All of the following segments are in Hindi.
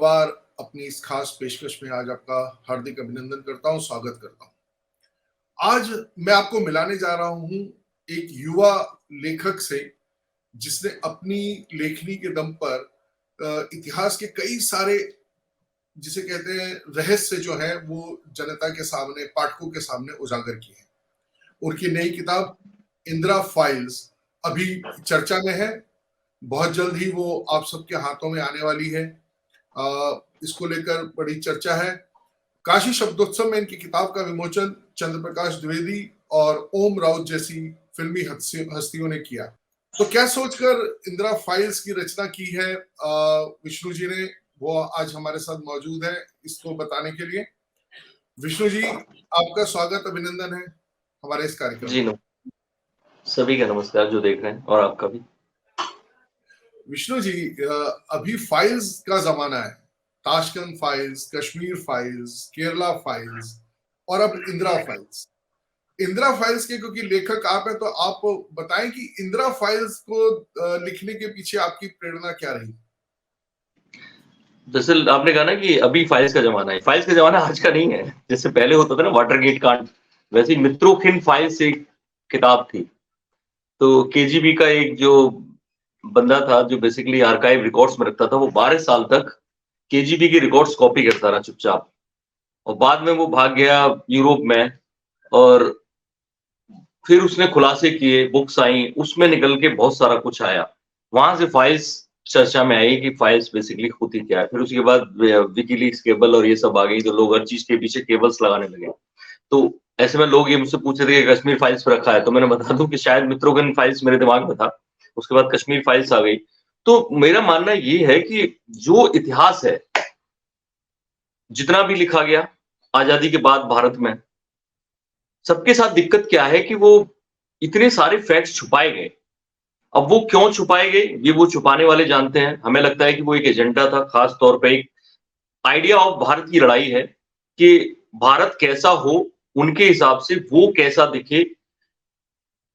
बार अपनी इस खास पेशकश में आज आपका हार्दिक अभिनंदन करता हूं, स्वागत करता हूं। आज मैं आपको मिलाने जा रहा हूं एक युवा लेखक से जिसने अपनी लेखनी के दम पर इतिहास के कई सारे, जिसे कहते हैं, रहस्य जो है वो जनता के सामने, पाठकों के सामने उजागर किए हैं। उनकी नई किताब इंदिरा फाइल्स अभी चर्चा में है। बहुत जल्द ही वो आप सबके हाथों में आने वाली है। इसको लेकर बड़ी चर्चा है। काशी शब्दोत्सव में इनकी किताब का विमोचन चंद्र प्रकाश द्विवेदी और ओम राउत जैसी फिल्मी हस्तियों ने किया। तो क्या सोचकर इंदिरा फाइल्स की रचना की है विष्णु जी ने, वो आज हमारे साथ मौजूद है इसको बताने के लिए। विष्णु जी, आपका स्वागत, अभिनंदन है हमारे इस कार्यक्रम जी। सभी का नमस्कार जो देख रहे हैं, और आपका भी। विष्णु जी, अभी फाइल्स का जमाना है। Tashkent files, Kashmir files, Kerala files और अब इंदिरा फाइल्स। इंदिरा फाइल्स के क्योंकि लेखक आप हैं, तो आप बताएं कि इंदिरा फाइल्स को लिखने के पीछे आपकी प्रेरणा क्या रही? दरअसल आपने कहा ना कि अभी फाइल्स का जमाना है। फाइल्स का जमाना आज का नहीं है। जैसे पहले होता था ना वाटरगेट कांड, वैसे ही मित्रों-किन फाइल्स एक किताब थी। तो केजीबी का एक जो बंदा था जो बेसिकली आर्काइव रिकॉर्ड्स में रखता था, वो 12 साल तक केजीबी की रिकॉर्ड्स कॉपी करता रहा चुपचाप, और बाद में वो भाग गया यूरोप में, और फिर उसने खुलासे किए, बुक्स आई, उसमें निकल के बहुत सारा कुछ आया। वहां से फाइल्स चर्चा में आई कि फाइल्स बेसिकली होती क्या है। फिर उसके बाद विकीलीक्स केबल और ये सब आ गई, तो लोग हर चीज के पीछे केबल्स लगाने लगे। तो ऐसे में लोग ये मुझसे पूछ रहे थे कि कश्मीर फाइल्स पर रखा है, तो मैंने बता दूं कि शायद मित्रों फाइल्स मेरे दिमाग में था, उसके बाद कश्मीर फाइल्स आ गई। तो मेरा मानना ये है कि जो इतिहास है, जितना भी लिखा गया आजादी के बाद भारत में, सबके साथ दिक्कत क्या है कि वो इतने सारे फैक्ट्स छुपाए गए। अब वो क्यों छुपाए गए, ये वो छुपाने वाले जानते हैं। हमें लगता है कि वो एक एजेंडा था, खास तौर पे एक आइडिया ऑफ भारत की लड़ाई है कि भारत कैसा हो, उनके हिसाब से वो कैसा दिखे।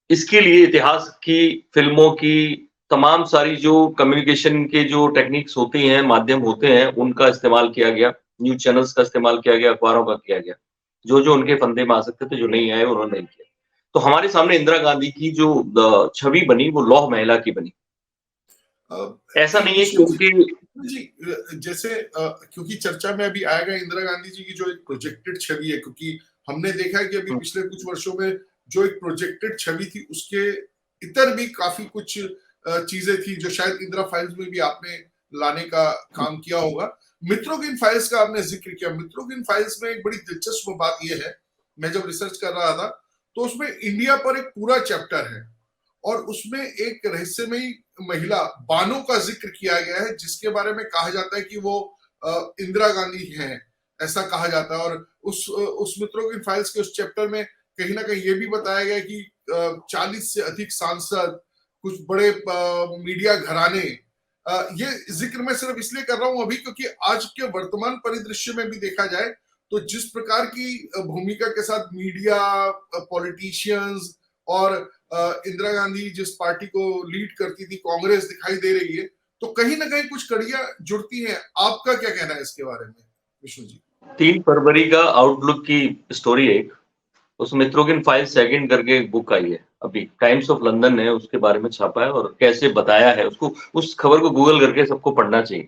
इसके लिए इतिहास की, फिल्मों की, तमाम सारी जो कम्युनिकेशन के जो टेक्निक्स होती हैं, माध्यम होते हैं, उनका इस्तेमाल किया गया। न्यूज़ चैनल्स का इस्तेमाल किया गया, अखबारों का किया गया। जो उनके फंदे में आ सकते थे, जो नहीं आए, उन्होंने नहीं किया। तो हमारे सामने इंदिरा गांधी की जो छवि बनी, वो लौह महिला की बनी। ऐसा नहीं है कि उनकी जी, जैसे क्योंकि चर्चा में अभी आएगा इंदिरा गांधी जी की जो एक प्रोजेक्टेड छवि है, क्योंकि हमने देखा है कि अभी पिछले कुछ वर्षों में जो एक प्रोजेक्टेड छवि थी, उसके इतर भी काफी कुछ चीजें थी जो शायद इंदिरा फाइल्स में भी आपने लाने का काम किया होगा। मित्रों की इन फाइल्स का आपने जिक्र किया। मित्रों की इन फाइल्स में एक बड़ी दिलचस्प बात यह है, मैं जब रिसर्च कर रहा था तो उसमें इंडिया पर एक पूरा चैप्टर है, और उसमें एक रहस्यमयी महिला बानो का जिक्र किया गया है, जिसके बारे में कहा जाता है कि वो इंदिरा गांधी हैं, ऐसा कहा जाता है। और उस मित्रों की फाइल्स के उस चैप्टर में कहीं ना कहीं ये भी बताया गया कि 40 से अधिक सांसद, कुछ बड़े मीडिया घराने, ये जिक्र मैं सिर्फ इसलिए कर रहा हूं अभी क्योंकि आज के वर्तमान परिदृश्य में भी देखा जाए तो जिस प्रकार की भूमिका के साथ मीडिया, पॉलिटिशियंस और इंदिरा गांधी जिस पार्टी को लीड करती थी, कांग्रेस, दिखाई दे रही है, तो कहीं ना कहीं कुछ कड़ियां जुड़ती हैं। आपका क्या कहना है इसके बारे में विष्णु जी? 3 फरवरी का आउटलुक की स्टोरी है एक, उस मित्रों की फाइल सेकंड करके एक बुक आई है, अभी टाइम्स ऑफ लंदन ने उसके बारे में छापा है और कैसे बताया है उसको। उस खबर को गूगल करके सबको पढ़ना चाहिए।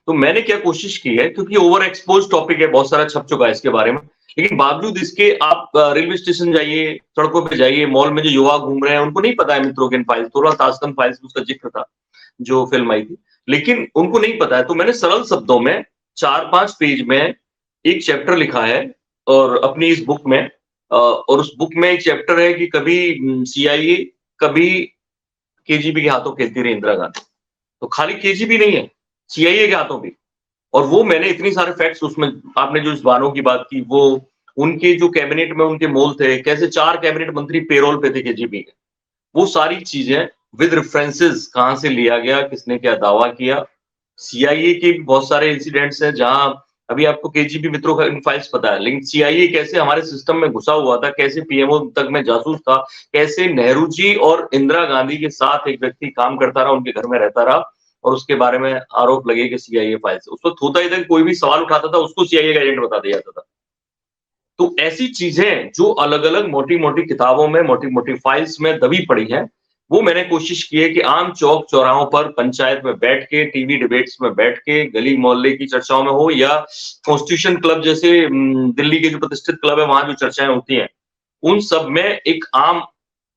तो मैंने क्या कोशिश की है, क्योंकि ओवर एक्सपोज टॉपिक है, बहुत सारा छप चुका है इसके बारे में, लेकिन बावजूद इसके आप रेलवे स्टेशन जाइए, सड़कों पे जाइए, मॉल में जो युवा घूम रहे हैं, उनको नहीं पता है मित्रों की फाइल्स। थोड़ा ताशकंद फाइल्स में उसका जिक्र था जो फिल्म आई थी, लेकिन उनको नहीं पता है। तो मैंने सरल शब्दों में 4-5 पेज में एक चैप्टर लिखा है और अपनी इस बुक में, और उस बुक में एक चैप्टर है कि कभी सीआईए, कभी केजीबी के हाथों खेलती रही इंदिरा गांधी। तो खाली केजीबी नहीं है, सीआईए के हाथों भी। और वो मैंने इतनी सारे फैक्ट्स उसमें, आपने जो इस बानों की बात की, वो उनके जो कैबिनेट में उनके मोल थे, कैसे 4 कैबिनेट मंत्री पेरोल पे थे केजीबी के, वो सारी चीजें विद रेफरेंसेस, कहां से लिया गया, किसने क्या दावा किया। सीआईए के बहुत सारे इंसिडेंट्स हैं जहां अभी आपको केजीबी मित्रों का फाइल्स पता है, लेकिन सीआईए कैसे हमारे सिस्टम में घुसा हुआ था, कैसे पीएमओ तक में जासूस था, कैसे नेहरू जी और इंदिरा गांधी के साथ एक व्यक्ति काम करता रहा, उनके घर में रहता रहा, और उसके बारे में आरोप लगे कि सीआईए फाइल्स। उस वक्त होता ही था कि कोई भी सवाल उठाता था उसको सीआईए का एजेंट बता दिया जाता था। तो ऐसी चीजें जो अलग अलग मोटी मोटी किताबों में, मोटी मोटी फाइल्स में दबी पड़ी हैं, वो मैंने कोशिश की है कि आम चौक चौराहों पर पंचायत में बैठ के, टीवी डिबेट्स में बैठ के, गली मोहल्ले की चर्चाओं में हो या कॉन्स्टिट्यूशन क्लब जैसे दिल्ली के जो प्रतिष्ठित क्लब है वहां जो चर्चाएं होती हैं, उन सब में एक आम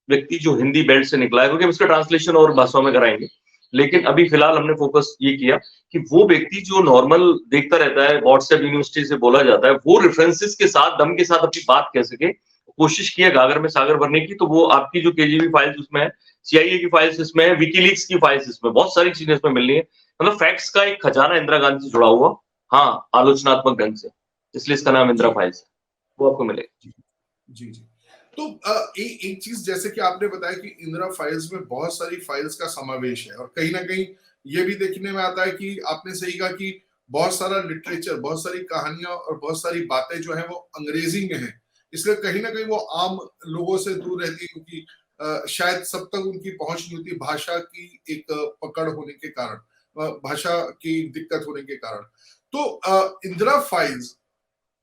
व्यक्ति जो हिंदी बेल्ट से निकला है, क्योंकि हम इसका ट्रांसलेशन और भाषाओं में कराएंगे, लेकिन अभी फिलहाल हमने फोकस ये किया कि वो व्यक्ति जो नॉर्मल देखता रहता है, व्हाट्सएप यूनिवर्सिटी से बोला जाता है, वो रेफरेंसेस के साथ, दम के साथ अपनी बात कह सके, कोशिश की है गागर में सागर भरने की। तो वो आपकी जो केजीबी फाइल्स उसमें है, सीआईए की फाइल्स इसमें है, विकीलीक्स की फाइल्स इसमें, बहुत सारी चीजें इसमें मिल रही है। मतलब फैक्ट्स का एक खजाना इंदिरा गांधी से जुड़ा हुआ, हाँ, आलोचनात्मक ढंग से, इसलिए इसका नाम इंदिरा जी फाइल्स है, वो आपको मिलेगा। जी जी। तो एक चीज जैसे कि आपने बताया कि इंदिरा फाइल्स में बहुत सारी फाइल्स का समावेश है और कहीं ना कहीं ये भी देखने में आता है कि आपने सही कहा कि बहुत सारा लिटरेचर, बहुत सारी कहानियां और बहुत सारी बातें जो है वो अंग्रेजी में है, इसलिए कहीं ना कहीं वो आम लोगों से दूर रहती है क्योंकि शायद सब तक उनकी पहुंच नहीं होती भाषा की एक पकड़ होने के कारण, भाषा की दिक्कत होने के कारण। तो इंदिरा फाइल्स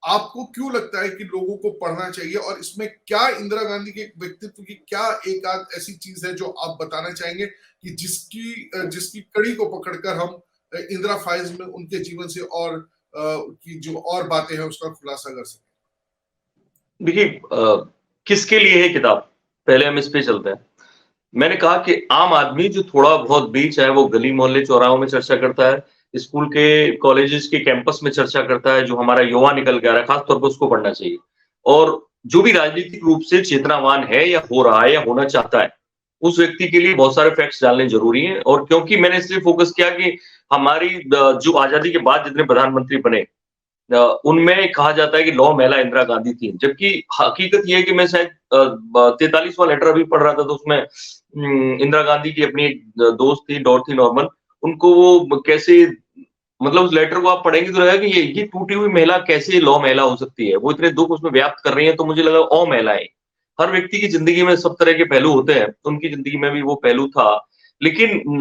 आपको क्यों लगता है कि लोगों को पढ़ना चाहिए और इसमें क्या इंदिरा गांधी के व्यक्तित्व की क्या एक आध ऐसी चीज है जो आप बताना चाहेंगे कि जिसकी कड़ी को पकड़कर हम इंदिरा फाइल्स में उनके जीवन से और की जो और बातें हैं उसका खुलासा कर सकें। देखिए किसके लिए है किताब, पहले हम इस पे चलते हैं। मैंने कहा कि आम आदमी जो थोड़ा बहुत भी, चाहे वो गली मोहल्ले चौराहों में चर्चा करता है, स्कूल के कॉलेजेस के कैंपस में चर्चा करता है, जो हमारा युवा निकल के आ रहा है, खासतौर पर उसको पढ़ना चाहिए। और जो भी राजनीतिक रूप से चेतनावान है या हो रहा है या होना चाहता है, उस व्यक्ति के लिए बहुत सारे फैक्ट्स जानने जरूरी हैं। और क्योंकि मैंने इसलिए फोकस किया कि हमारी जो आजादी के बाद जितने प्रधानमंत्री बने, उनमें कहा जाता है कि लौ महिला इंदिरा गांधी थी, जबकि हकीकत ये है कि मैं शायद 43वां लेटर अभी पढ़ रहा था, तो उसमें इंदिरा गांधी की अपनी एक दोस्त थी, डॉर्थी नॉर्मन, उनको वो कैसे, मतलब उस लेटर को आप पढ़ेंगे तो रहेगा कि ये टूटी हुई महिला कैसे लौ महिला हो सकती है, वो इतने दुख उसमें व्याप्त कर रही है, तो मुझे लगा ओ महिला है। हर व्यक्ति की जिंदगी में सब तरह के पहलू होते हैं, उनकी जिंदगी में भी वो पहलू था। लेकिन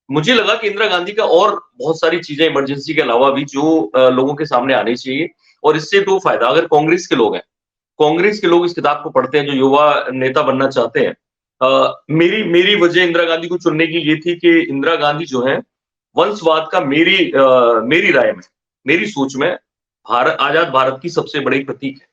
मुझे लगा कि इंदिरा गांधी का और बहुत सारी चीजें इमरजेंसी के अलावा भी जो लोगों के सामने आनी चाहिए। और इससे दो फायदा, अगर कांग्रेस के लोग हैं, कांग्रेस के लोग इस किताब को पढ़ते हैं, जो युवा नेता बनना चाहते हैं, मेरी मेरी वजह इंदिरा गांधी को चुनने की ये थी कि इंदिरा गांधी जो है वंशवाद का मेरी राय में, मेरी सोच में, भारत, आजाद भारत की सबसे बड़ी प्रतीक है।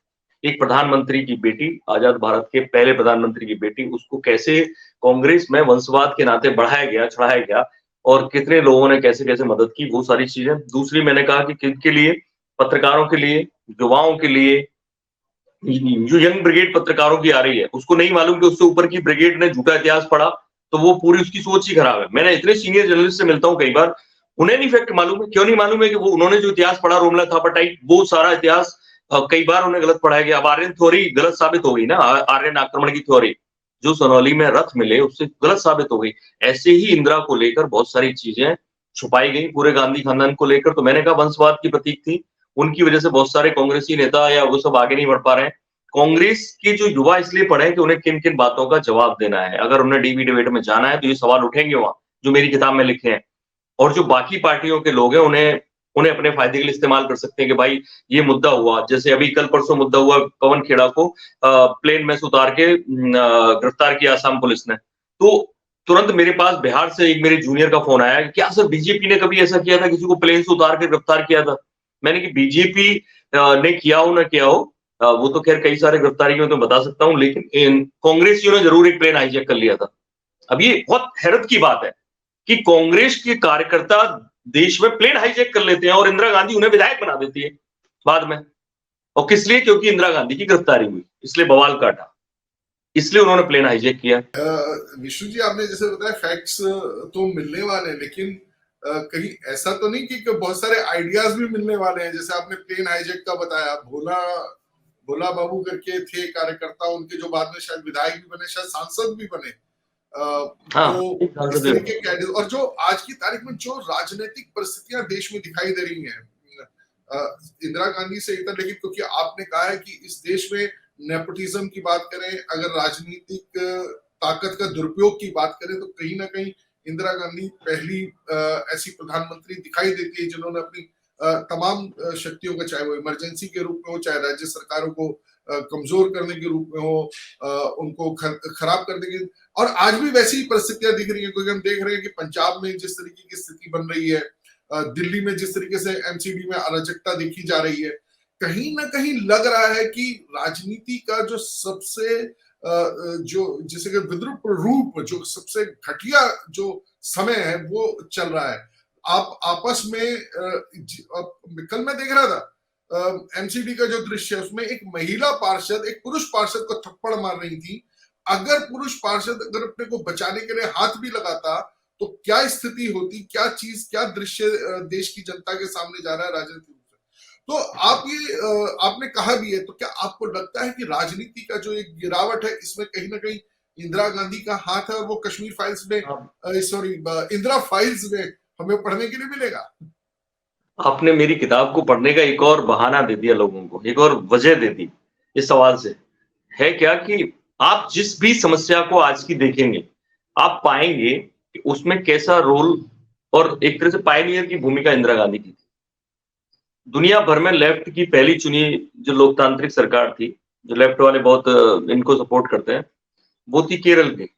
एक प्रधानमंत्री की बेटी, आजाद भारत के पहले प्रधानमंत्री की बेटी, उसको कैसे कांग्रेस में वंशवाद के नाते बढ़ाया गया, चढ़ाया गया, और कितने लोगों ने कैसे कैसे मदद की, वो सारी चीजें। दूसरी मैंने कहा कि किनके लिए, पत्रकारों के लिए, युवाओं के लिए, जो यंग ब्रिगेड पत्रकारों की आ रही है, उसको नहीं मालूम कि उससे ऊपर की ब्रिगेड ने झूठा इतिहास पढ़ा, तो वो पूरी उसकी सोच ही खराब है। मैंने इतने सीनियर जर्नलिस्ट से मिलता हूँ कई बार, उन्हें नहीं फैक्ट मालूम है। क्यों नहीं मालूम है? कि वो उन्होंने जो इतिहास पढ़ा, रोमला थापा टाइप, वो सारा इतिहास कई बार उन्हें गलत पढ़ाया गया। अब आर्यन थ्योरी गलत साबित हो गई ना, आर्यन आक्रमण की थ्योरी जो सनौली में रथ मिले, उससे गलत साबित हो गई। ऐसे ही इंदिरा को लेकर बहुत सारी चीजें छुपाई गई, पूरे गांधी खानदान को लेकर। तो मैंने कहा वंशवाद की प्रतीक थी, उनकी वजह से बहुत सारे कांग्रेसी नेता या वो सब आगे नहीं बढ़ पा रहे हैं। कांग्रेस के जो युवा इसलिए पढ़े कि उन्हें किन किन बातों का जवाब देना है। अगर उन्हें डीबी डिबेट में जाना है तो ये सवाल उठेंगे वहां, जो मेरी किताब में लिखे हैं। और जो बाकी पार्टियों के लोग हैं, उन्हें उन्हें अपने फायदे के लिए इस्तेमाल कर सकते हैं कि भाई ये मुद्दा हुआ, जैसे अभी कल परसों मुद्दा हुआ, पवन खेड़ा को प्लेन में से उतार के गिरफ्तार किया असम पुलिस ने। तो तुरंत मेरे पास बिहार से एक मेरे जूनियर का फोन आया कि क्या सर बीजेपी ने कभी ऐसा किया था, किसी को प्लेन से उतार के गिरफ्तार किया था? मैंने कि बीजेपी ने किया हो ना किया हो, वो तो खैर कई सारे गिरफ्तारी में तो बता सकता हूँ, लेकिन कांग्रेसियों ने जरूर एक प्लेन हाईजैक कर लिया था। अब ये बहुत हैरत की बात है कि कांग्रेस के कार्यकर्ता देश में प्लेन हाईजैक कर लेते हैं और इंदिरा गांधी उन्हें विधायक बना देती है बाद में। और किस लिए? क्योंकि इंदिरा गांधी की गिरफ्तारी हुई, इसलिए बवाल काटा, इसलिए उन्होंने प्लेन हाईजैक किया। विष्णु जी, आपने जैसे बताया फैक्ट्स तो मिलने वाले हैं, लेकिन कहीं ऐसा तो नहीं कि बहुत सारे आइडियाज भी मिलने वाले हैं? जैसे आपने प्लेन हाईजैक का बताया, भोला भोला बाबू करके थे कार्यकर्ता, उनके जो बाद में शायद विधायक भी बने, शायद सांसद भी बने। तो इस तरीके के आइडिया, और जो आज की तारीख में जो राजनीतिक परिस्थितियां देश में दिखाई दे रही हैं इंदिरा गांधी से इतर, लेकिन क्योंकि आपने कहा है कि इस देश में नेपोटिज्म की बात करें, अगर राजनीतिक ताकत का दुरुपयोग की बात करें, तो कहीं ना कहीं इंदिरा गांधी पहली ऐसी प्रधानमंत्री दिखाई देती है जिन्होंने अपनी तमाम शक्तियों का, चाहे वो इमरजेंसी के रूप में हो, चाहे राज्य सरकारों को कमजोर करने के रूप में हो, उनको खराब करने की, और आज भी वैसी परिस्थितियां दिख रही है, क्योंकि हम देख रहे हैं कि पंजाब में जिस तरीके की स्थिति बन रही है, दिल्ली में जिस तरीके से एमसीडी में अराजकता देखी जा रही है, कहीं ना कहीं लग रहा है कि राजनीति का जो सबसे जो जिसे कि विद्रूप रूप, जो सबसे घटिया जो समय है वो चल रहा है। आप आपस में कल मैं देख रहा था एमसीडी का जो दृश्य है, उसमें एक महिला पार्षद एक पुरुष पार्षद को थप्पड़ मार रही थी। अगर पुरुष पार्षद अगर अपने को बचाने के लिए हाथ भी लगाता तो क्या स्थिति होती, क्या चीज, क्या दृश्य देश की जनता के सामने जा रहा है राजनीति। तो आप ये आपने कहा भी है, तो क्या आपको लगता है कि राजनीति का जो एक गिरावट है इसमें कहीं ना कहीं इंदिरा गांधी का हाथ है, और वो कश्मीर फाइल्स में, सॉरी, इंदिरा फाइल्स में हमें पढ़ने के लिए मिलेगा? आपने मेरी किताब को पढ़ने का एक और बहाना दे दिया लोगों को, एक और वजह दे दी इस सवाल से। है क्या कि आप जिस भी समस्या को आज की देखेंगे, आप पाएंगे कि उसमें कैसा रोल और एक तरह से पायनियर की भूमिका इंदिरा गांधी की थी। दुनिया भर में लेफ्ट की पहली चुनी जो लोकतांत्रिक सरकार थी, जो लेफ्ट वाले बहुत इनको सपोर्ट करते हैं, वो थी केरल की,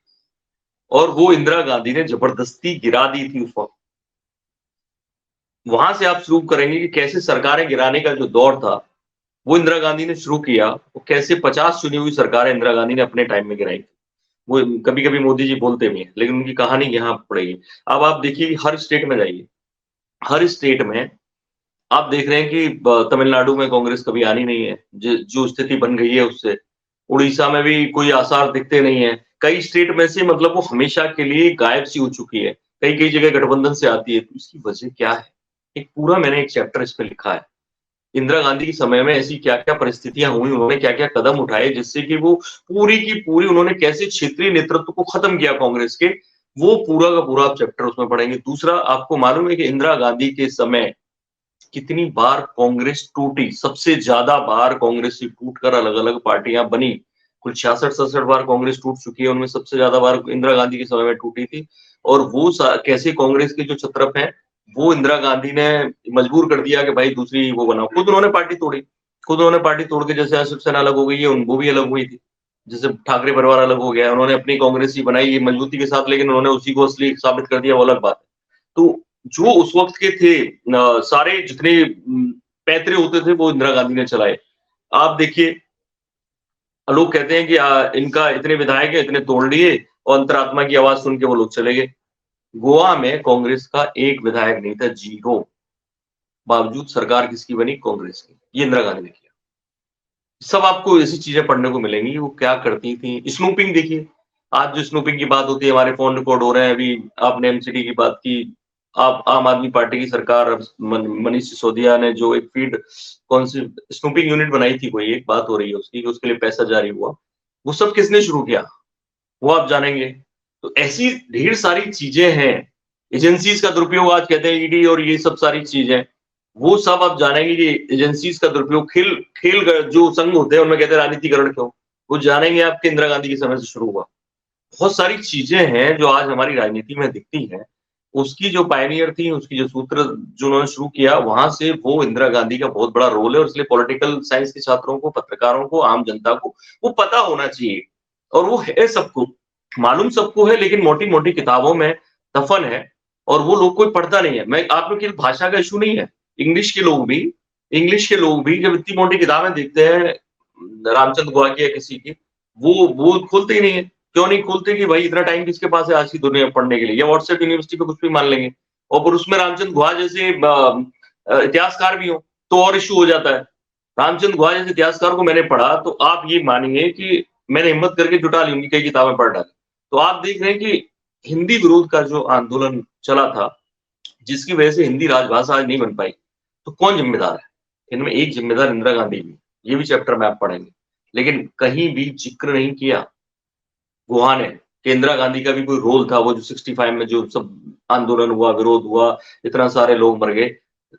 और वो इंदिरा गांधी ने जबरदस्ती गिरा दी थी उस वक्त। वहां से आप शुरू करेंगे कि कैसे सरकारें गिराने का जो दौर था वो इंदिरा गांधी ने शुरू किया, वो कैसे 50 चुनी हुई सरकारें इंदिरा गांधी ने अपने टाइम में गिराई। वो कभी कभी मोदी जी बोलते भी हैं, लेकिन उनकी कहानी यहाँ पड़ेगी। अब आप देखिए, हर स्टेट में जाइए, हर स्टेट में आप देख रहे हैं कि तमिलनाडु में कांग्रेस कभी आनी नहीं है, जो स्थिति बन गई है उससे। उड़ीसा में भी कोई आसार दिखते नहीं है। कई स्टेट में से मतलब वो हमेशा के लिए गायब सी हो चुकी है, कई कई जगह गठबंधन से आती है। तो इसकी वजह क्या है? एक पूरा मैंने एक चैप्टर इस पे लिखा है। इंदिरा गांधी के समय में ऐसी क्या-क्या परिस्थितियां हुई, उन्होंने क्या-क्या कदम उठाए, जिससे कि वो पूरी की पूरी, उन्होंने कैसे क्षेत्रीय नेतृत्व को खत्म किया कांग्रेस के, वो पूरा का पूरा आप चैप्टर उसमें पढ़ेंगे। दूसरा, आपको मालूम है कि इंदिरा गांधी के समय कितनी बार कांग्रेस टूटी? सबसे ज्यादा बार कांग्रेस से टूटकर अलग-अलग पार्टियां बनी। कुल 66-67 बार कांग्रेस टूट चुकी है, उनमें सबसे ज्यादा बार इंदिरा गांधी के समय में टूटी थी। और वो कैसे कांग्रेस के जो छत्रप हैं, वो इंदिरा गांधी ने मजबूर कर दिया कि भाई दूसरी वो बनाओ। खुद उन्होंने पार्टी तोड़ी, खुद उन्होंने पार्टी तोड़ के, जैसे शिवसेना अलग हो गई है, वो भी अलग हुई थी। जैसे ठाकरे परिवार अलग हो गया, उन्होंने अपनी कांग्रेस ही बनाई है मजबूती के साथ, लेकिन उन्होंने उसी को असली साबित कर दिया, वो अलग बात है। तो जो उस वक्त के थे सारे जितने पैतरे होते थे, वो इंदिरा गांधी ने चलाए। आप देखिए, लोग कहते हैं कि इनका इतने विधायक है, इतने तोड़ लिए, और अंतरात्मा की आवाज सुन के वो लोग चले गए। गोवा में कांग्रेस का एक विधायक नहीं था, 0। बावजूद सरकार किसकी बनी? कांग्रेस की। ये इंदिरा गांधी ने किया। सब आपको ऐसी चीजें पढ़ने को मिलेंगी, वो क्या करती थी। स्नूपिंग देखिए, आज जो स्नूपिंग की बात होती है, हमारे फोन रिकॉर्ड हो रहे हैं। अभी आपने एमसीडी की बात की, आप आम आदमी पार्टी की सरकार, मनीष सिसोदिया ने जो एक फीड, कौन सी स्नूपिंग यूनिट बनाई थी, कोई एक बात हो रही है उसकी, उसके लिए पैसा जारी हुआ। वो सब किसने शुरू किया, वो आप जानेंगे। तो ऐसी ढेर सारी चीजें हैं। एजेंसीज का दुरुपयोग, आज कहते हैं ईडी और ये सब सारी चीजें, वो सब आप जानेंगे कि एजेंसीज का दुरुपयोग, खेल जो संघ होते हैं उनमें कहते हैं राजनीतिकरण क्यों, वो जानेंगे आपके इंदिरा गांधी के समय से शुरू हुआ। बहुत सारी चीजें हैं जो आज हमारी राजनीति में दिखती हैं। उसकी जो पायनियर थी, उसकी जो सूत्र जो उन्होंने शुरू किया, वहां से वो इंदिरा गांधी का बहुत बड़ा रोल है। और इसलिए पॉलिटिकल साइंस के छात्रों को, पत्रकारों को, आम जनता को वो पता होना चाहिए। और वो है, सबको मालूम सबको है, लेकिन मोटी मोटी किताबों में दफन है, और वो लोग कोई पढ़ता नहीं है। मैं आप लोग की भाषा का इशू नहीं है, इंग्लिश के लोग भी जब इतनी मोटी किताबें देखते हैं रामचंद्र गुहा की या किसी की, वो खोलते ही नहीं है। क्यों नहीं खोलते? कि भाई इतना टाइम किसके पास है आज की दुनिया में पढ़ने के लिए, या व्हाट्सएप यूनिवर्सिटी पे कुछ भी मान लेंगे। और फिर उसमें रामचंद्र गुहा जैसे इतिहासकार भी हो तो और इशू हो जाता है। रामचंद्र गुहा जैसे इतिहासकार को मैंने पढ़ा, तो आप ये मानिए कि मैंने हिम्मत करके जुटा ली, उनकी कई किताबें पढ़ डाली। तो आप देख रहे हैं कि हिंदी विरोध का जो आंदोलन चला था, जिसकी वजह से हिंदी राजभाषा आज नहीं बन पाई, तो कौन जिम्मेदार है? इनमें एक जिम्मेदार इंदिरा गांधी भी। ये भी चैप्टर में आप पढ़ेंगे, लेकिन कहीं भी जिक्र नहीं किया गुहा ने कि इंदिरा गांधी का भी कोई रोल था। वो जो 65 में जो सब आंदोलन हुआ, विरोध हुआ, इतना सारे लोग मर गए,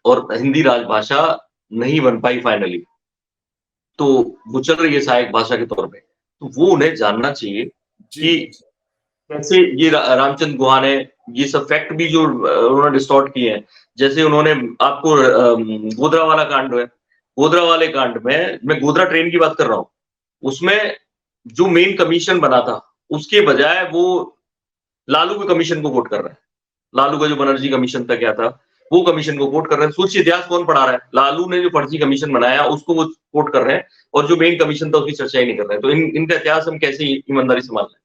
और हिंदी राजभाषा नहीं बन पाई फाइनली, तो वो चल रही है सहायक भाषा के तौर पे। तो वो उन्हें जानना चाहिए कि कैसे ये रामचंद्र गुहा ने ये सब फैक्ट भी जो उन्होंने डिस्टॉर्ट किए हैं, जैसे उन्होंने आपको गोधरा वाला कांड है, गोधरा वाले कांड में मैं गोधरा ट्रेन की बात कर रहा हूँ, उसमें जो मेन कमीशन बना था, उसके बजाय वो लालू के कमीशन को कोट कर रहे हैं। लालू का जो बनर्जी कमीशन था क्या था, वो कमीशन को कोट कर रहे हैं। सोचिए इतिहास कौन पढ़ा रहा है, लालू ने जो फर्जी कमीशन बनाया उसको वो कोट कर रहे हैं, और जो मेन कमीशन था उसकी चर्चा ही नहीं कर रहे हैं। तो इनका इतिहास हम कैसे ईमानदारी से मान लें?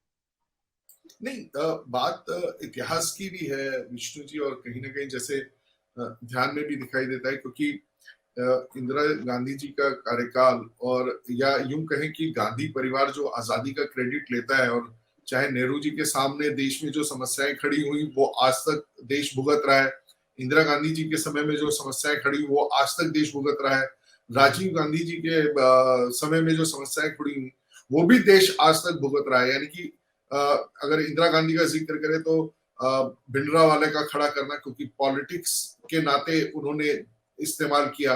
नहीं, बात इतिहास की भी है विष्णु जी, और कहीं ना कहीं जैसे ध्यान में भी दिखाई देता है, क्योंकि इंदिरा गांधी जी का कार्यकाल, और या यूं कहें कि गांधी परिवार जो आजादी का क्रेडिट लेता है, और चाहे नेहरू जी के सामने देश में जो समस्याएं खड़ी हुई वो आज तक देश भुगत रहा है, इंदिरा गांधी जी के समय में जो समस्याएं खड़ी हुई वो आज तक देश भुगत रहा है, राजीव गांधी जी के समय में जो समस्याएं खड़ी हुई वो भी देश आज तक भुगत रहा है। यानी कि अगर इंदिरा गांधी का जिक्र करें तो भिंडरा वाले का खड़ा करना, क्योंकि पॉलिटिक्स के नाते उन्होंने इस्तेमाल किया।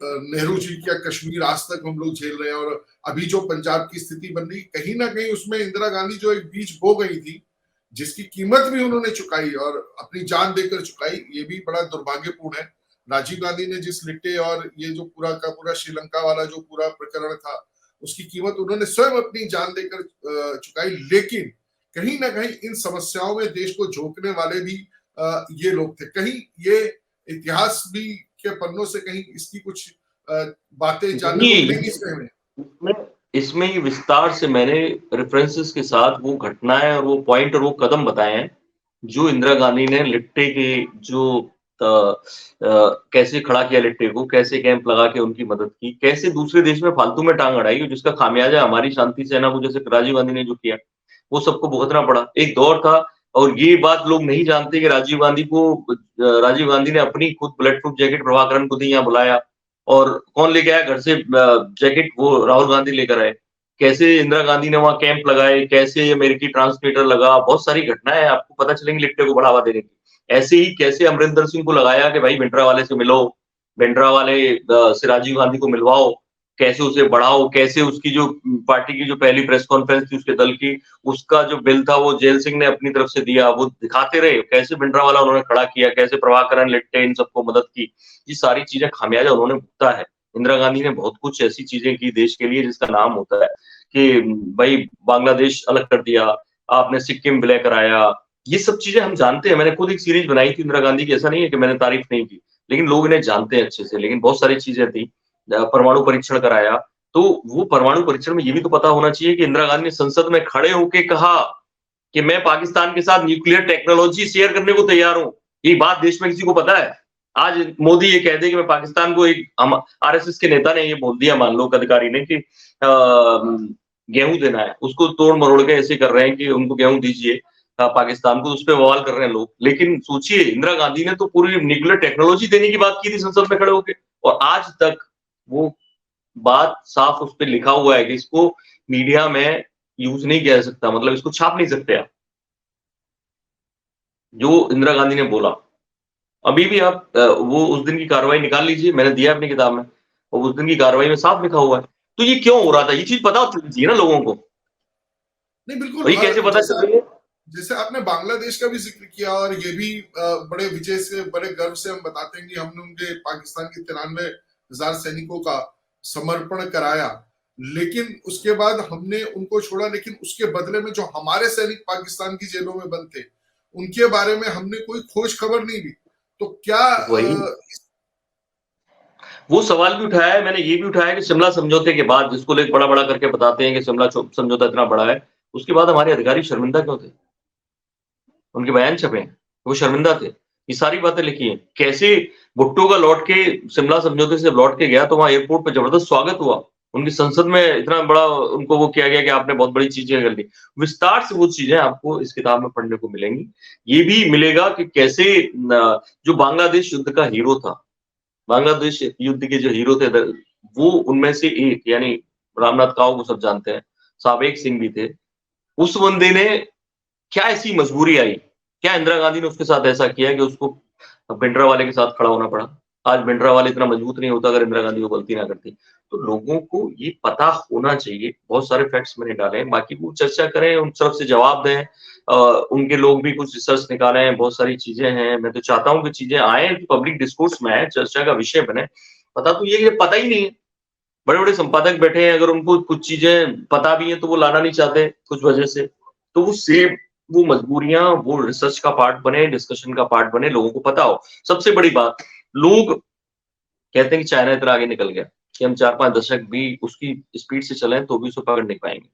नेहरू जी का कश्मीर आज तक हम लोग झेल रहे हैं, और अभी जो पंजाब की स्थिति बन रही, कहीं ना कहीं उसमें इंदिरा गांधी जो एक बीज बो गई थी, जिसकी कीमत भी उन्होंने चुकाई और अपनी जान देकर चुकाई, ये भी बड़ा दुर्भाग्यपूर्ण है। राजीव गांधी ने जिस लिट्टे और ये जो पूरा का पूरा श्रीलंका वाला जो पूरा प्रकरण था, उसकी कीमत उन्होंने स्वयं अपनी जान देकर चुकाई। लेकिन कहीं ना कहीं इन समस्याओं में देश को झोंकने वाले भी ये लोग थे। कहीं ये इतिहास भी के पन्नों से कहीं इसकी कुछ बातें जानने को मिलेंगी इसमें इसमें ही विस्तार से मैंने रेफरेंसेस के साथ वो घटनाएं और वो पॉइंट और वो कदम बताए हैं जो इंदिरा गांधी ने लिट्टे के जो कैसे खड़ा किया लिट्टे को, कैसे कैंप लगा के उनकी मदद की, कैसे दूसरे देश में फालतू में टांग अड़ाई, जिसका खामियाजा हमारी शांति सेना को जैसे राजीव गांधी ने जो किया वो सबको भुगतना पड़ा। एक दौर था, और ये बात लोग नहीं जानते कि राजीव गांधी ने अपनी खुद बुलेट प्रूफ जैकेट प्रभाकरण को दी, यहाँ बुलाया, और कौन लेके आया घर से जैकेट, वो राहुल गांधी लेकर आए। कैसे इंदिरा गांधी ने वहां कैंप लगाए, कैसे अमेरिकी ट्रांसमीटर लगा, बहुत सारी घटनाएं आपको पता चलेंगी लिट्टे को बढ़ावा देने की। ऐसे ही कैसे अमरिंदर सिंह को लगाया कि भाई भिंडरा वाले से मिलो, भिंडरा वाले से राजीव गांधी को मिलवाओ, कैसे उसे बढ़ाओ, कैसे उसकी जो पार्टी की जो पहली प्रेस कॉन्फ्रेंस थी उसके दल की, उसका जो बिल था वो जेल सिंह ने अपनी तरफ से दिया, वो दिखाते रहे कैसे भिंडरा वाला उन्होंने खड़ा किया, कैसे प्रभाकरण लिट्टे इन सबको मदद की। ये सारी चीजें खामियाजा उन्होंने भुगता है। इंदिरा गांधी ने बहुत कुछ ऐसी चीजें की देश के लिए जिसका नाम होता है कि भाई बांग्लादेश अलग कर दिया, आपने सिक्किम विलय कराया, ये सब चीजें हम जानते हैं। मैंने खुद एक सीरीज बनाई थी इंदिरा गांधी की, ऐसा नहीं है कि मैंने तारीफ नहीं की, लेकिन लोग इन्हें जानते हैं अच्छे से। लेकिन बहुत सारी चीजें थी, परमाणु परीक्षण कराया, तो वो परमाणु परीक्षण में ये भी तो पता होना चाहिए कि इंदिरा गांधी ने संसद में खड़े होकर कहा कि मैं पाकिस्तान के साथ न्यूक्लियर टेक्नोलॉजी शेयर करने को तैयार हूं। ये बात देश में किसी को पता है? आज मोदी ये कह दे कि मैं पाकिस्तान को, एक आरएसएस के नेता ने ये बोल दिया, मान लो अधिकारी ने, कि गेहूं देना है, उसको तोड़ मरोड़ के ऐसे कर रहे हैं कि उनको गेहूं दीजिए पाकिस्तान को, उस पर बवाल कर रहे हैं लोग। लेकिन सोचिए इंदिरा गांधी ने तो पूरी न्यूक्लियर टेक्नोलॉजी देने की बात की थी संसद में खड़े होकर, और आज तक वो बात साफ उस पर लिखा हुआ है कि इसको मीडिया में यूज नहीं किया जा सकता, मतलब इसको छाप नहीं सकते आप, जो इंदिरा गांधी ने बोला। अभी भी आप वो उस दिन की कार्रवाई निकाल लीजिए, मैंने दिया अपनी किताब में, और उस दिन की कार्रवाई में साफ लिखा हुआ है। तो ये क्यों हो रहा था, ये चीज पता चलनी चाहिए ना लोगों को। नहीं, बिल्कुल। और ये कैसे पता चल रही है? जैसे आपने बांग्लादेश का भी जिक्र किया, और ये भी बड़े विजय से, बड़े गर्व से हम बताते हैं कि हमने उनके पाकिस्तान के 93,000 सैनिकों का समर्पण कराया, लेकिन उसके बाद हमने उनको छोड़ा। लेकिन उसके बदले में जो हमारे सैनिक पाकिस्तान की जेलों में बंद थे, उनके बारे में हमने कोई खोज खबर नहीं ली। तो क्या वो सवाल भी उठाया है मैंने, ये भी उठाया कि शिमला समझौते के बाद, जिसको लोग बड़ा बड़ा करके बताते हैं कि शिमला समझौता इतना बड़ा है, उसके बाद हमारे अधिकारी शर्मिंदा क्यों थे? उनके बयान छपे हैं, वो शर्मिंदा थे। ये सारी बातें लिखी हैं। कैसे भुट्टो का लौट के शिमला समझौते से लौट के गया तो वहां एयरपोर्ट पर जबरदस्त स्वागत हुआ, उनकी संसद में इतना बड़ा उनको वो किया गया कि आपने बहुत बड़ी चीजें कर ली। विस्तार से वो चीजें आपको इस किताब में पढ़ने को मिलेंगी। ये भी मिलेगा कि कैसे जो बांग्लादेश युद्ध का हीरो था, बांग्लादेश युद्ध के जो हीरो थे, वो उनमें से एक, यानी रामनाथ काव को सब जानते हैं, सावेक सिंह भी थे। उस बंदे ने क्या ऐसी मजबूरी आई, क्या इंदिरा गांधी ने उसके साथ ऐसा किया कि उसको भिंडरा वाले के साथ खड़ा होना पड़ा? आज भिंडरावाला इतना मजबूत नहीं होता अगर इंदिरा गांधी वो गलती ना करती। तो लोगों को ये पता होना चाहिए, बहुत सारे फैक्ट्स मैंने डाले हैं, बाकी वो चर्चा करें, उन तरफ से जवाब दें। उनके लोग भी कुछ रिसर्च निकाले हैं, बहुत सारी चीजें हैं। मैं तो चाहता हूँ कि चीजें आए, पब्लिक डिस्कोर्स में आए, चर्चा का विषय बने। पता तो ये पता ही नहीं है, बड़े-बड़े संपादक बैठे हैं, अगर उनको कुछ चीजें पता भी है तो वो लाना नहीं चाहते कुछ वजह से। तो वो मजबूरियां, वो रिसर्च का पार्ट बने, डिस्कशन का पार्ट बने, लोगों को पता हो। सबसे बड़ी बात, लोग कहते हैं कि चाइना इतना आगे निकल गया कि हम 4-5 दशक भी उसकी स्पीड से चलें तो भी उसे पकड़ नहीं पाएंगे,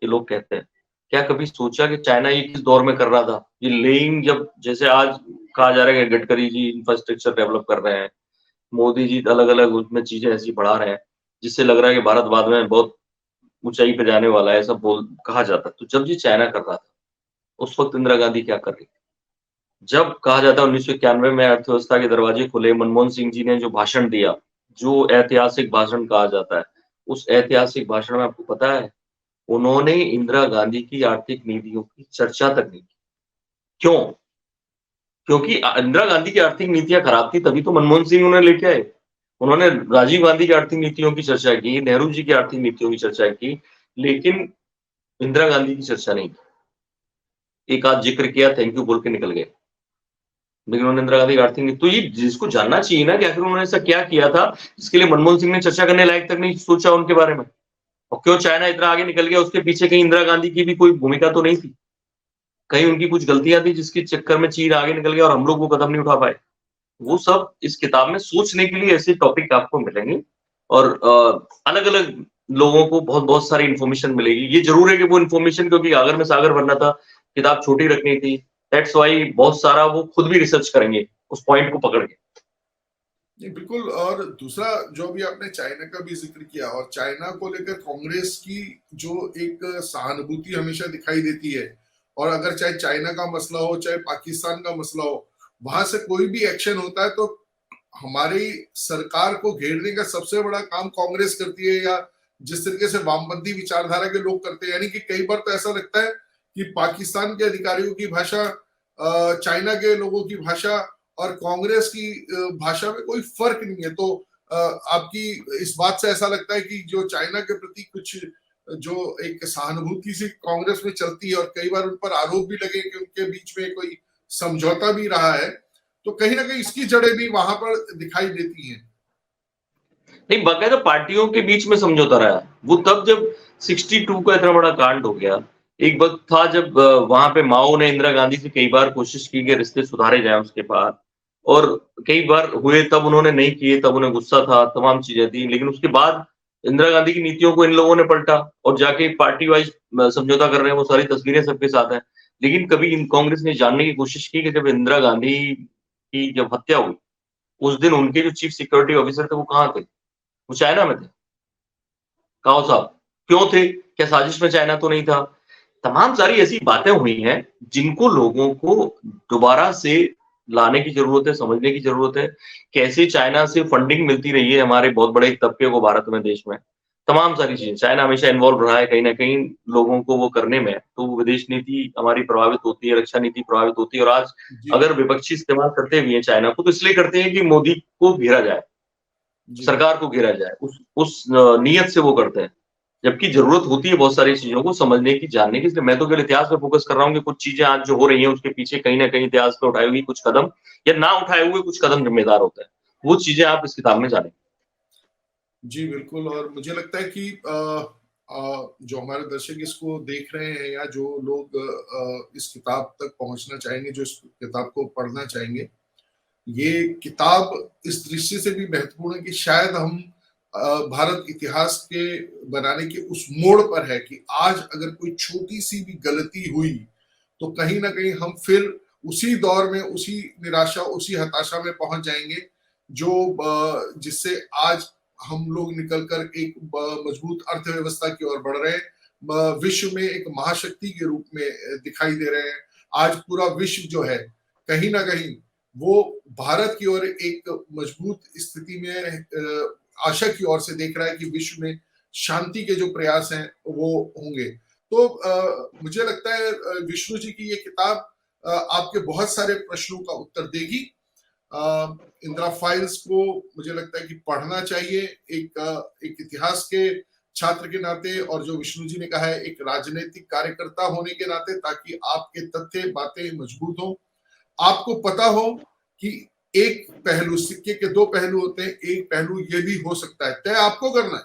ये लोग कहते हैं। क्या कभी सोचा कि चाइना ये किस दौर में कर रहा था? ये लेइंग, जब जैसे आज कहा जा रहा है कि गडकरी जी इंफ्रास्ट्रक्चर डेवलप कर रहे हैं, मोदी जी अलग-अलग उसमें चीजें ऐसी बढ़ा रहे हैं, जिससे लग रहा है कि भारत बाद में बहुत ऊंचाई पे जाने वाला है, ऐसा बोल कहा जाता है। तो जब ये चाइना कर रहा था, उस वक्त इंदिरा गांधी क्या कर रही थी? जब कहा जाता है 1991 में अर्थव्यवस्था के दरवाजे खुले, मनमोहन सिंह जी ने जो भाषण दिया, जो ऐतिहासिक भाषण कहा जाता है, उस ऐतिहासिक भाषण में आपको पता है, उन्होंने इंदिरा गांधी की आर्थिक नीतियों की चर्चा तक नहीं की। क्यों? क्योंकि इंदिरा गांधी की आर्थिक नीतियां खराब थी, तभी तो मनमोहन सिंह उन्हें लेके आए। उन्होंने राजीव गांधी की आर्थिक नीतियों की चर्चा की, नेहरू जी की आर्थिक नीतियों की चर्चा की, लेकिन इंदिरा गांधी की चर्चा नहीं की। एक आध जिक्र किया, थैंक यू बोल के निकल गए। लेकिन उन्होंने इंदिरा गांधी की आर्थिक नीति, तो ये जिसको जानना चाहिए ना कि आखिर उन्होंने ऐसा क्या किया था, जिसके लिए मनमोहन सिंह ने चर्चा करने लायक तक नहीं सोचा उनके बारे में। और क्यों चाइना इतना आगे निकल गया, उसके पीछे कहीं इंदिरा गांधी की भी कोई भूमिका तो नहीं थी। कहीं उनकी कुछ गलतियां थी जिसके चक्कर में चीन आगे निकल गया और हम लोग वो कदम नहीं उठा पाए। वो सब इस किताब में सोचने के लिए ऐसे टॉपिक आपको मिलेंगे, और अलग-अलग लोगों को बहुत-बहुत सारी इन्फॉर्मेशन मिलेगी। ये ज़रूर है कि वो इन्फॉर्मेशन, क्योंकि अगर में सागर भरना था, किताब छोटी रखनी थी, दैट्स व्हाई बहुत सारा वो खुद भी रिसर्च करेंगे, उस पॉइंट को पकड़ के। नहीं, बिल्कुल। और दूसरा, जो भी आपने चाइना का भी जिक्र किया, और चाइना को लेकर कांग्रेस की जो एक सहानुभूति हमेशा दिखाई देती है, और अगर चाहे चाइना का मसला हो, चाहे पाकिस्तान का मसला हो, वहां से कोई भी एक्शन होता है तो हमारी सरकार को घेरने का सबसे बड़ा काम कांग्रेस करती है, या जिस तरीके से वामपंथी विचारधारा के लोग करते हैं। यानी कि कई बार तो ऐसा लगता है कि पाकिस्तान के अधिकारियों की भाषा, चाइना के लोगों की भाषा और कांग्रेस की भाषा में कोई फर्क नहीं है। तो आपकी इस बात से ऐसा लगता है कि जो चाइना के प्रति कुछ जो एक सहानुभूति सी कांग्रेस में चलती है, और कई बार उन पर आरोप भी लगे कि उनके बीच में कोई समझौता भी रहा है, तो कहीं ना कहीं इसकी जड़ें भी वहां पर दिखाई देती हैं। नहीं, बाकायदा पार्टियों के बीच में समझौता रहा है। वो तब जब 62 का इतना बड़ा कांड हो गया। एक वक़्त था जब वहाँ पे माओ ने इंदिरा गांधी से कई बार कोशिश की कि रिश्ते सुधारे जाएँ उसके बाद, और कई बार हुए, तब उन्होंने नहीं किए, तब उन्हें गुस्सा था, तमाम चीज़ें थी। लेकिन उसके बाद इंदिरा गांधी की नीतियों को इन लोगों ने पलटा और जाके पार्टी वाइज़ समझौता कर रहे हैं, वो सारी तस्वीरें सबके साथ हैं। लेकिन कभी इन कांग्रेस ने जानने की कोशिश की कि जब इंदिरा गांधी की जब हत्या हुई, उस दिन उनके जो चीफ सिक्योरिटी ऑफिसर थे वो कहाँ थे? वो चाइना में थे। काओ साहब क्यों थे? क्या साजिश में चाइना तो नहीं था? तमाम सारी ऐसी बातें हुई हैं जिनको लोगों को दोबारा से लाने की ज़रूरत है, समझने की ज़रूरत है। कैसे चाइना से फंडिंग मिलती रही है हमारे बहुत बड़े एक तबके को भारत में, देश में। तमाम सारी चीज़ें, चाइना हमेशा इन्वॉल्व रहा है कहीं न कहीं लोगों को वो करने में, तो विदेश नीति हमारी प्रभावित होती है, रक्षा नीति प्रभावित होती है, और आज जी, अगर विपक्षी इस्तेमाल करते भी हैं चाइना को, तो इसलिए करते हैं कि मोदी को घेरा जाए। जी, सरकार को घेरा जाए, उस नियत से वो करते हैं। जबकि ज़रूरत होती है बहुत सारी चीज़ों को समझने की, जानने की। इसलिए मैं तो केवल इतिहास पे फ़ोकस कर रहा हूँ कि कुछ चीज़ें आज जो हो रही हैं, उसके पीछे कहीं न कहीं इतिहास में उठाए हुए कुछ कदम, या ना उठाए हुए कुछ कदम ज़िम्मेदार होते हैं। वो चीज़ें आप इस किताब में जानेंगे। जी, बिल्कुल। और मुझे लगता है कि जो हमारे दर्शक इसको देख रहे हैं, या जो लोग इस किताब तक पहुंचना चाहेंगे, जो इस किताब को पढ़ना चाहेंगे, ये किताब इस दृष्टि से भी महत्वपूर्ण है कि शायद हम भारत इतिहास के बनाने के उस मोड़ पर है कि आज अगर कोई छोटी सी भी गलती हुई, तो कहीं ना कहीं हम फिर उसी दौर में, उसी निराशा, उसी हताशा में पहुंच जाएंगे, जो जिससे आज हम लोग निकलकर एक मजबूत अर्थव्यवस्था की ओर बढ़ रहे हैं, विश्व में एक महाशक्ति के रूप में दिखाई दे रहे हैं। आज पूरा विश्व जो है, कहीं ना कहीं वो भारत की ओर एक मजबूत स्थिति में आशा की ओर से देख रहा है कि विश्व में शांति के जो प्रयास हैं वो होंगे। तो मुझे लगता है विष्णु जी की ये किताब आपके बहुत सारे प्रश्नों का उत्तर देगी। इंदिरा फाइल्स को मुझे लगता है कि पढ़ना चाहिए, एक इतिहास के छात्र के नाते, और जो विष्णु जी ने कहा है एक राजनीतिक कार्यकर्ता होने के नाते, ताकि आपके तथ्य बातें मजबूत हो, आपको पता हो कि एक पहलू, सिक्के के दो पहलू होते हैं, एक पहलू ये भी हो सकता है। तय आपको करना है,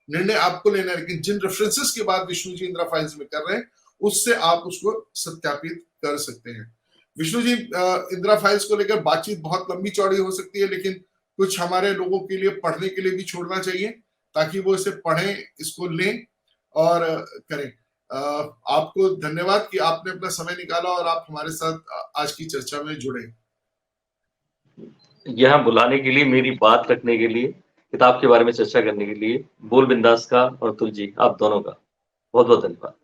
निर्णय आपको लेना है, लेकिन जिन रेफरेंसेस की बात विष्णु जी इंदिरा फाइल्स में कर रहे हैं उससे आप उसको सत्यापित कर सकते हैं। विष्णु जी, इंदिरा फाइल्स को लेकर बातचीत बहुत लंबी चौड़ी हो सकती है, लेकिन कुछ हमारे लोगों के लिए पढ़ने के लिए भी छोड़ना चाहिए, ताकि वो इसे पढ़ें, इसको लें और करें। आपको धन्यवाद कि आपने अपना समय निकाला और आप हमारे साथ आज की चर्चा में जुड़े। यहाँ बुलाने के लिए, मेरी बात रखने के लिए, किताब के बारे में चर्चा करने के लिए बोल बिंदास का और तुल जी, आप दोनों का बहुत बहुत धन्यवाद।